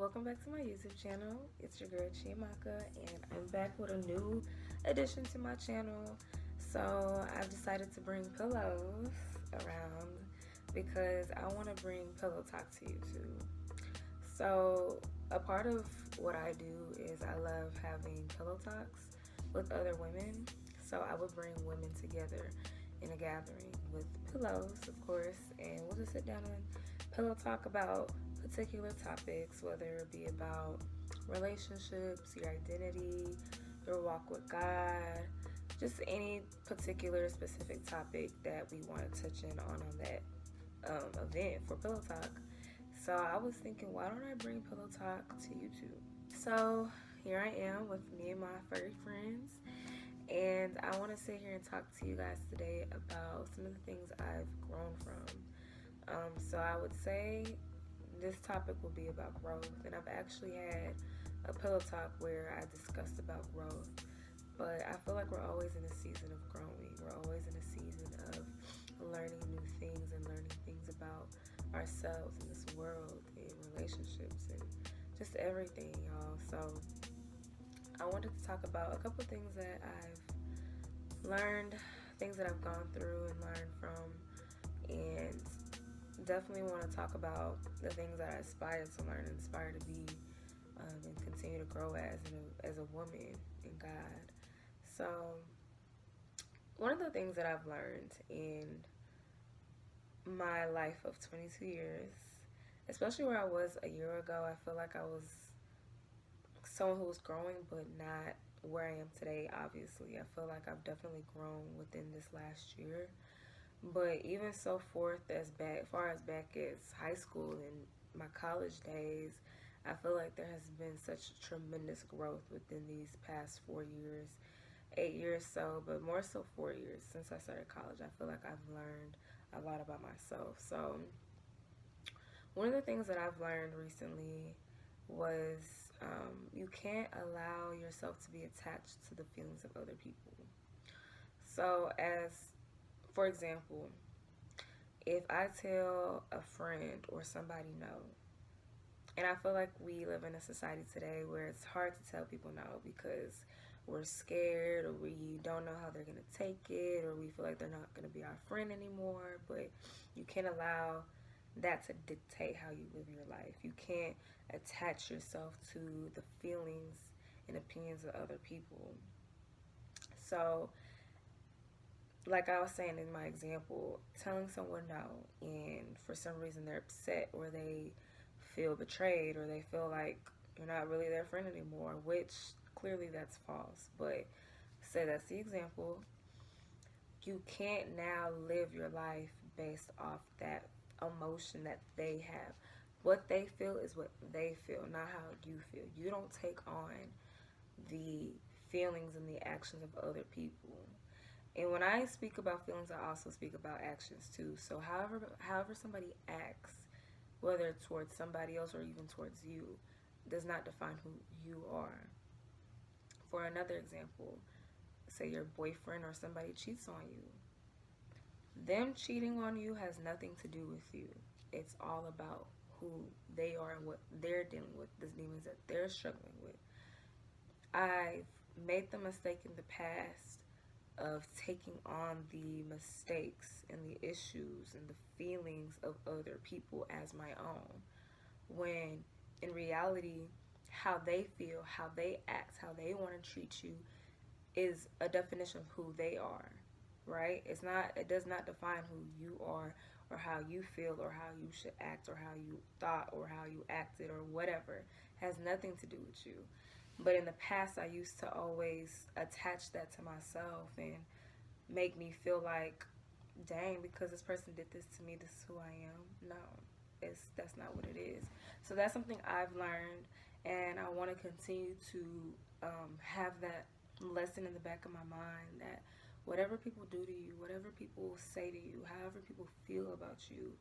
welcome back to my YouTube channel. It's your girl Chiamaka, and I'm back with a new addition to my channel. So I've decided to bring pillows around because I want to bring pillow talk to YouTube. So a part of what I do is I love having pillow talks with other women. So I would bring women together in a gathering with pillows, of course, and we'll just sit down and pillow talk about particular topics, whether it be about relationships, your identity, your walk with God, just any particular specific topic that we want to touch in on that event for Pillow Talk. So I was thinking, why don't I bring Pillow Talk to YouTube? So here I am with me and my furry friends, and I want to sit here and talk to you guys today about some of the things I've grown from. So I would say this topic will be about growth, and I've actually had a pillow talk where I discussed about growth, but I feel like we're always in a season of growing. We're always in a season of learning new things and learning things about ourselves in this world, in relationships, and just everything, y'all. So I wanted to talk about a couple things that I've learned, things that I've gone through and learned from, and definitely want to talk about the things that I aspire to learn and aspire to be, and continue to grow as a woman in God. So one of the things that I've learned in my life of 22 years, especially where I was a year ago, I feel like I was someone who was growing but not where I am today. Obviously, I feel like I've definitely grown within this last year. But even so forth as far as back as high school and my college days, I feel like there has been such tremendous growth within these past 4 years, 8 years so, but more so 4 years since I started college. I feel like I've learned a lot about myself. So one of the things that I've learned recently was you can't allow yourself to be attached to the feelings of other people. So for example, if I tell a friend or somebody no, and I feel like we live in a society today where it's hard to tell people no because we're scared, or we don't know how they're going to take it, or we feel like they're not going to be our friend anymore. But you can't allow that to dictate how you live your life. You can't attach yourself to the feelings and opinions of other people. So like I was saying in my example, telling someone no, and for some reason they're upset, or they feel betrayed, or they feel like you're not really their friend anymore, which clearly that's false. But say that's the example. You can't now live your life based off that emotion that they have. What they feel is what they feel, not how you feel. You don't take on the feelings and the actions of other people. And when I speak about feelings, I also speak about actions too. So however somebody acts, whether towards somebody else or even towards you, does not define who you are. For another example, say your boyfriend or somebody cheats on you. Them cheating on you has nothing to do with you. It's all about who they are and what they're dealing with, the demons that they're struggling with. I've made the mistake in the past of taking on the mistakes and the issues and the feelings of other people as my own, when in reality, how they feel, how they act, how they want to treat you is a definition of who they are, right? It does not define who you are, or how you feel, or how you should act, or how you thought, or how you acted, or whatever. It has nothing to do with you. But in the past, I used to always attach that to myself and make me feel like, dang, because this person did this to me, this is who I am. No, that's not what it is. So that's something I've learned, and I want to continue to have that lesson in the back of my mind that whatever people do to you, whatever people say to you, however people feel about you,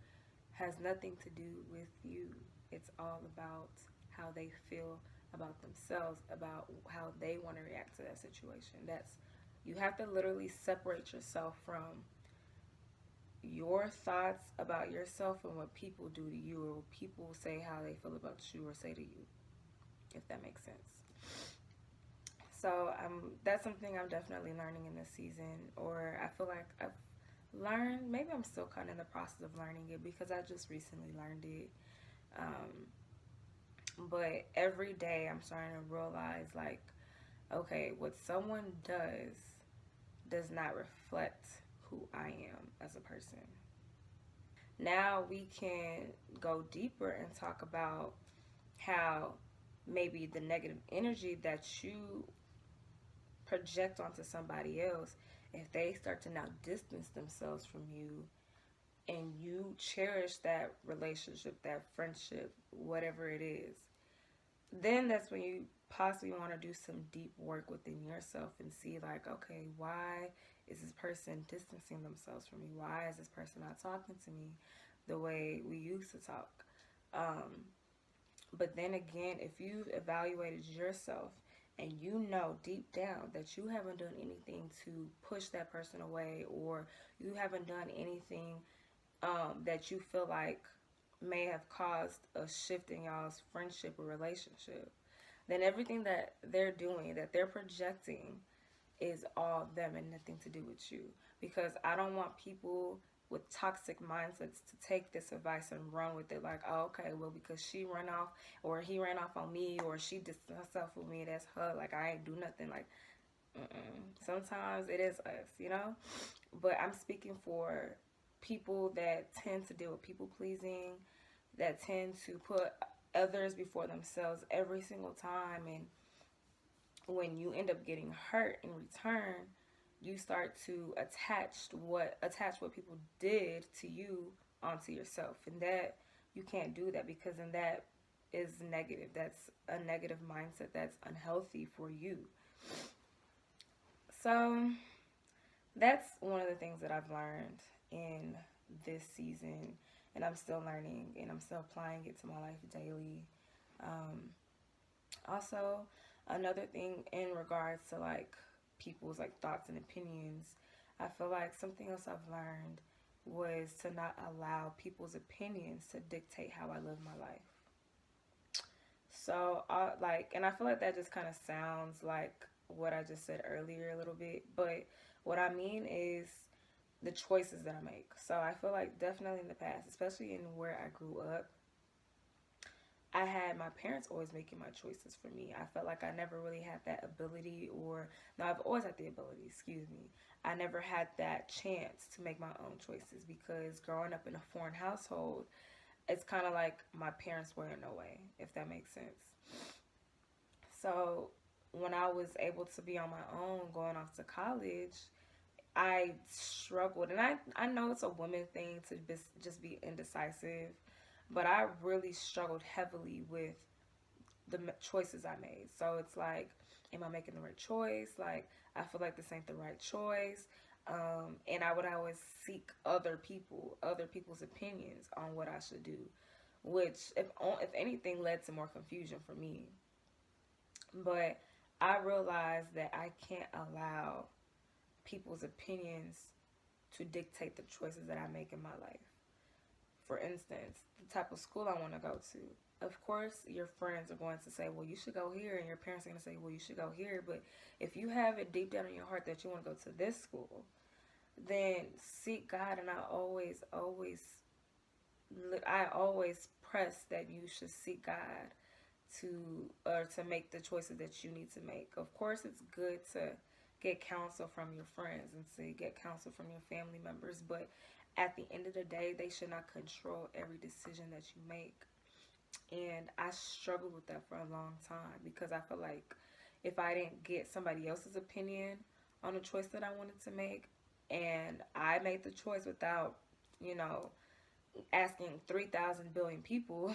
has nothing to do with you. It's all about how they feel about themselves, about how they want to react to that situation. You have to literally separate yourself from your thoughts about yourself and what people do to you, or what people say how they feel about you or say to you, if that makes sense. So that's something I'm definitely learning in this season, or I feel like I've learned. Maybe I'm still kind of in the process of learning it because I just recently learned it. But every day I'm starting to realize, like, okay, what someone does not reflect who I am as a person. Now we can go deeper and talk about how maybe the negative energy that you project onto somebody else, if they start to now distance themselves from you and you cherish that relationship, that friendship, whatever it is, then that's when you possibly want to do some deep work within yourself and see, like, okay, why is this person distancing themselves from me? Why is this person not talking to me the way we used to talk? Um, but then again, if you've evaluated yourself and you know deep down that you haven't done anything to push that person away, or you haven't done anything that you feel like may have caused a shift in y'all's friendship or relationship, then everything that they're doing, that they're projecting, is all them and nothing to do with you. Because I don't want people with toxic mindsets to take this advice and run with it, like, oh, okay, well, because she ran off or he ran off on me or she distanced herself with me, that's her, like, I ain't do nothing. Like, sometimes it is us, but I'm speaking for people that tend to deal with people pleasing, that tend to put others before themselves every single time. And when you end up getting hurt in return, you start to attach what people did to you onto yourself. And that, you can't do that, because then that is negative. That's a negative mindset that's unhealthy for you. So that's one of the things that I've learned in this season, and I'm still learning and I'm still applying it to my life daily. Also, another thing in regards to, like, people's, like, thoughts and opinions, I feel like something else I've learned was to not allow people's opinions to dictate how I live my life. So, and I feel like that just kind of sounds like what I just said earlier a little bit, but what I mean is the choices that I make. So I feel like definitely in the past, especially in where I grew up, I had my parents always making my choices for me. I felt like I never really had that ability, or no, I've always had the ability, excuse me. I never had that chance to make my own choices, because growing up in a foreign household, it's kind of like my parents were in no way, if that makes sense. So when I was able to be on my own going off to college, I struggled. And I know it's a woman thing to just be indecisive, but I really struggled heavily with the choices I made. So it's like, am I making the right choice? Like, I feel like this ain't the right choice. And I would always seek other people's opinions on what I should do, which, if anything, led to more confusion for me. But I realized that I can't allow people's opinions to dictate the choices that I make in my life. For instance, the type of school I want to go to. Of course, your friends are going to say, well, you should go here, and your parents are going to say, well, you should go here. But if you have it deep down in your heart that you want to go to this school, then seek God. And I always press that you should seek God to make the choices that you need to make. Of course, it's good to get counsel from your friends and to get counsel from your family members, but at the end of the day, they should not control every decision that you make. And I struggled with that for a long time, because I feel like if I didn't get somebody else's opinion on the choice that I wanted to make, and I made the choice without, you know, asking 3,000 billion people,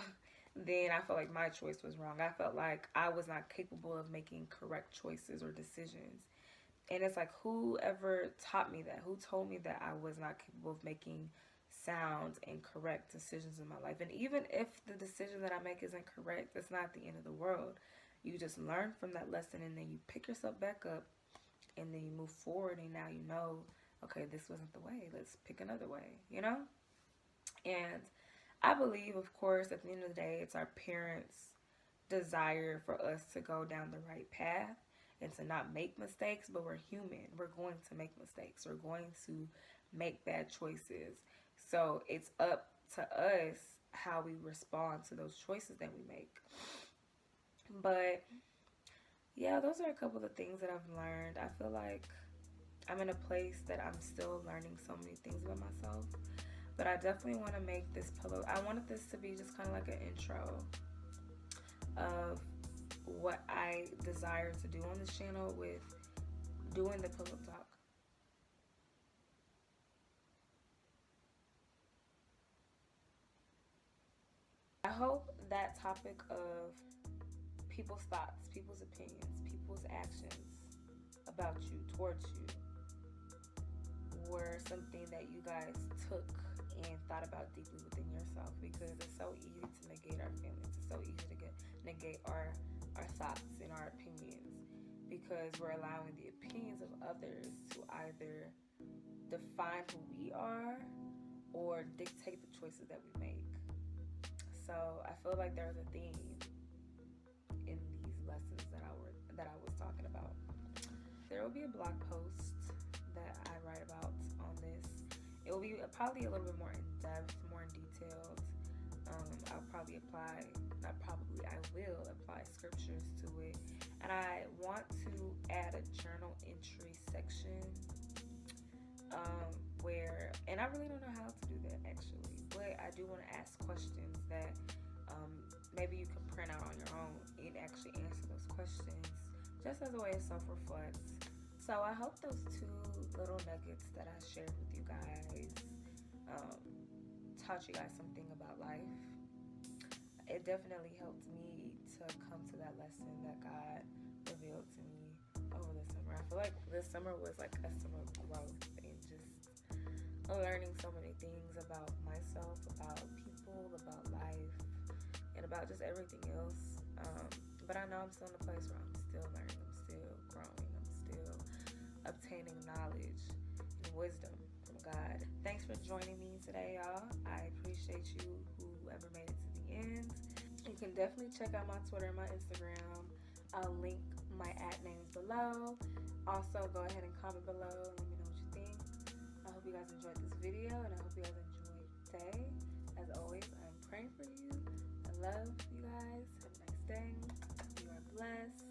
then I felt like my choice was wrong. I felt like I was not capable of making correct choices or decisions. And it's like, whoever taught me that? Who told me that I was not capable of making sound and correct decisions in my life? And even if the decision that I make isn't correct, it's not the end of the world. You just learn from that lesson, and then you pick yourself back up, and then you move forward, and now you know okay, this wasn't the way. Let's pick another way, you know? And I believe, of course, at the end of the day, it's our parents' desire for us to go down the right path and to not make mistakes, but we're human. We're going to make mistakes. We're going to make bad choices. So it's up to us how we respond to those choices that we make. But yeah, those are a couple of things that I've learned. I feel like I'm in a place that I'm still learning so many things about myself. But I definitely want to make this pillow. I wanted this to be just kind of like an intro of what I desire to do on this channel with doing the pillow talk. I hope that topic of people's thoughts, people's opinions, people's actions about you, towards you, were something that you guys took and thought about deeply within yourself, because it's so easy to negate our feelings. It's so easy to negate our thoughts and our opinions, because we're allowing the opinions of others to either define who we are or dictate the choices that we make. So I feel like there's a theme in these lessons that I was talking about. There will be a blog post that I write about on this. It will be probably a little bit more in depth, more detailed. I will apply scriptures to it. And I want to add a journal entry section and I really don't know how to do that actually, but I do want to ask questions that maybe you can print out on your own and actually answer those questions just as a way of self-reflect. So I hope those two little nuggets that I shared with you guys taught you guys something about life. It definitely helped me to come to that lesson that God revealed to me over the summer. I feel like this summer was like a summer of growth and just learning so many things about myself, about people, about life, and about just everything else. But I know I'm still in a place where I'm still learning, I'm still growing, I'm still obtaining knowledge and wisdom from God. Thanks for joining me today, y'all. I appreciate you, whoever made it to the end. You can definitely check out my Twitter and my Instagram. I'll link my @names below. Also, go ahead and comment below and let me know what you think. I hope you guys enjoyed this video, and I hope you guys enjoyed today. As always, I'm praying for you. I love you guys. Have a nice day. You are blessed.